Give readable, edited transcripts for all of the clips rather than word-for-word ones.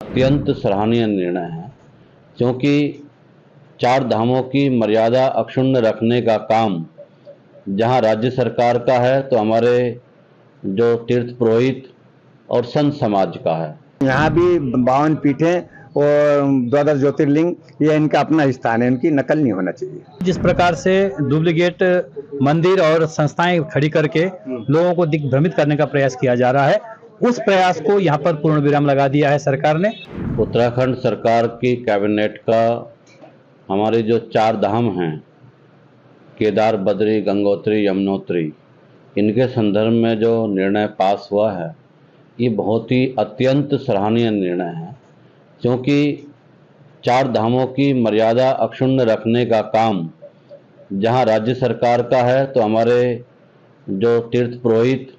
अत्यंत सराहनीय निर्णय है, क्योंकि चार धामों की मर्यादा अक्षुण्ण रखने का काम जहां राज्य सरकार का है तो हमारे जो तीर्थ पुरोहित और संत समाज का है। यहाँ भी 52 पीठें और 12 ज्योतिर्लिंग, ये इनका अपना स्थान है, इनकी नकल नहीं होना चाहिए। जिस प्रकार से डुप्लीकेट मंदिर और संस्थाएं खड़ी करके लोगों को दिग्भ्रमित करने का प्रयास किया जा रहा है, उस प्रयास को यहाँ पर पूर्ण विराम लगा दिया है सरकार ने। उत्तराखंड सरकार की कैबिनेट का हमारे जो चार धाम हैं, केदार, बद्री, गंगोत्री, यमुनोत्री, इनके संदर्भ में जो निर्णय पास हुआ है, ये बहुत ही अत्यंत सराहनीय निर्णय है, क्योंकि चार धामों की मर्यादा अक्षुण्ण रखने का काम जहां राज्य सरकार का है तो हमारे जो तीर्थ पुरोहित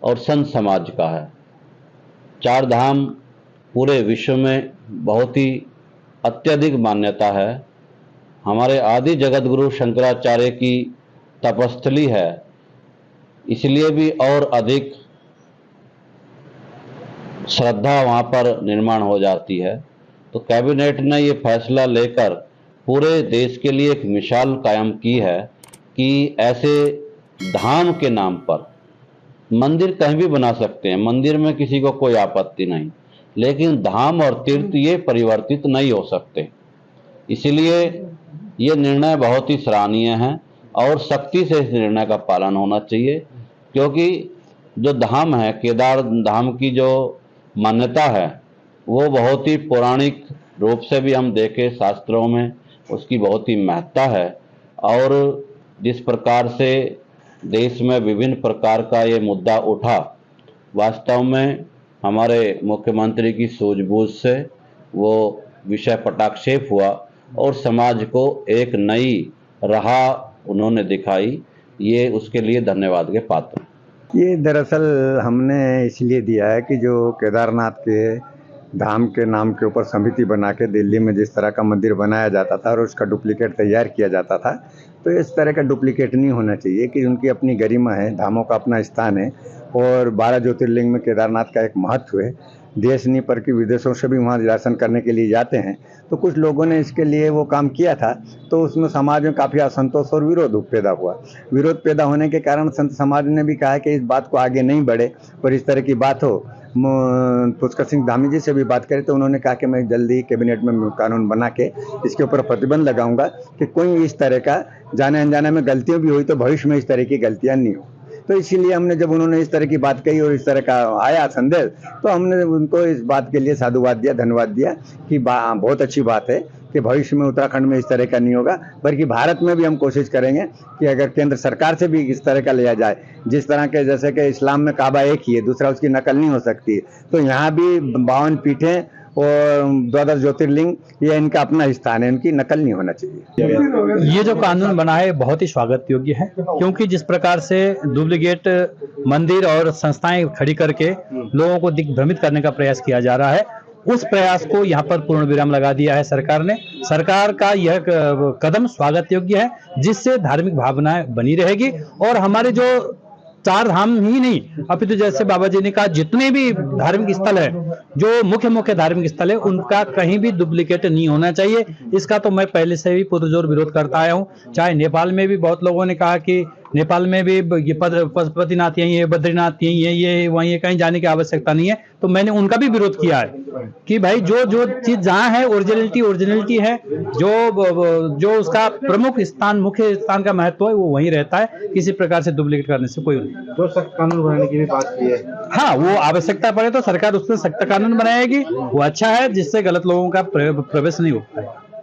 और संत समाज का है। चार धाम पूरे विश्व में बहुत ही अत्यधिक मान्यता है। हमारे आदि जगत गुरु शंकराचार्य की तपस्थली है, इसलिए भी और अधिक श्रद्धा वहाँ पर निर्माण हो जाती है। तो कैबिनेट ने ये फैसला लेकर पूरे देश के लिए एक मिसाल कायम की है कि ऐसे धाम के नाम पर मंदिर कहीं भी बना सकते हैं, मंदिर में किसी को कोई आपत्ति नहीं, लेकिन धाम और तीर्थ ये परिवर्तित नहीं हो सकते। इसलिए ये निर्णय बहुत ही सराहनीय है और सख्ती से इस निर्णय का पालन होना चाहिए, क्योंकि जो धाम है, केदार धाम की जो मान्यता है वो बहुत ही पौराणिक रूप से भी हम देखें, शास्त्रों में उसकी बहुत ही महत्ता है। और जिस प्रकार से देश में विभिन्न प्रकार का ये मुद्दा उठा, वास्तव में हमारे मुख्यमंत्री की सूझबूझ से वो विषय पटाक्षेप हुआ और समाज को एक नई राह उन्होंने दिखाई। ये उसके लिए धन्यवाद के पात्र। ये दरअसल हमने इसलिए दिया है कि जो केदारनाथ के धाम के नाम के ऊपर समिति बना के दिल्ली में जिस तरह का मंदिर बनाया जाता था और उसका डुप्लीकेट तैयार किया जाता था, तो इस तरह का डुप्लीकेट नहीं होना चाहिए कि उनकी अपनी गरिमा है, धामों का अपना स्थान है और 12 ज्योतिर्लिंग में केदारनाथ का एक महत्व है। देश नहीं पर कि विदेशों से भी वहाँ दर्शन करने के लिए जाते हैं। तो कुछ लोगों ने इसके लिए वो काम किया था, तो उसमें समाज में काफ़ी असंतोष और विरोध पैदा हुआ। विरोध पैदा होने के कारण संत समाज ने भी कहा कि इस बात को आगे नहीं बढ़े और इस तरह की बात हो। पुष्कर सिंह धामी जी से भी बात करें तो उन्होंने कहा कि मैं जल्दी कैबिनेट में कानून बना के इसके ऊपर प्रतिबंध लगाऊंगा कि कोई इस तरह का जाने अनजाने में गलतियाँ भी हुई तो भविष्य में इस तरह की गलतियाँ नहीं हो। तो इसीलिए हमने जब उन्होंने इस तरह की बात कही और इस तरह का आया संदेश, तो हमने उनको इस बात के लिए साधुवाद दिया, धन्यवाद दिया कि बहुत अच्छी बात है कि भविष्य में उत्तराखंड में इस तरह का नहीं होगा, बल्कि भारत में भी हम कोशिश करेंगे कि अगर केंद्र सरकार से भी इस तरह का लिया जाए, जिस तरह के जैसे कि इस्लाम में काबा एक ही है, दूसरा उसकी नकल नहीं हो सकती, तो यहाँ भी 52 पीठें और 12 ज्योतिर्लिंग, ये इनका अपना स्थान है, इनकी नकल नहीं होना चाहिए। ये जो कानून बना है बहुत ही स्वागत योग्य है, क्योंकि जिस प्रकार से डुप्लीकेट मंदिर और संस्थाएं खड़ी करके लोगों को दिग्भ्रमित करने का प्रयास किया जा रहा है, उस प्रयास को यहाँ पर पूर्ण विराम लगा दिया है सरकार ने। सरकार का यह कदम स्वागत योग्य है, जिससे धार्मिक भावनाएं बनी रहेगी और हमारे जो चार धाम ही नहीं, अपितु जैसे बाबा जी ने कहा जितने भी धार्मिक स्थल है, जो मुख्य धार्मिक स्थल है, उनका कहीं भी डुप्लीकेट नहीं होना चाहिए। इसका तो मैं पहले से भी पुरजोर विरोध करता आया हूँ। चाहे नेपाल में भी बहुत लोगों ने कहा कि नेपाल में भी ये पशुपतिनाथ यही है, बद्रीनाथ यही है, ये वहीं है, कहीं जाने की आवश्यकता नहीं है। तो मैंने उनका भी विरोध किया है कि भाई जो चीज जहाँ है ओरिजिनलिटी है, जो उसका प्रमुख स्थान, मुख्य स्थान का महत्व है, वो वहीं रहता है। किसी प्रकार से डुप्लीकेट करने से कोई नहीं। तो सख्त कानून बनाने की भी बात की है। हाँ, वो आवश्यकता पड़े तो सरकार उसमें सख्त कानून बनाएगी, वो अच्छा है, जिससे गलत लोगों का प्रवेश नहीं होता है।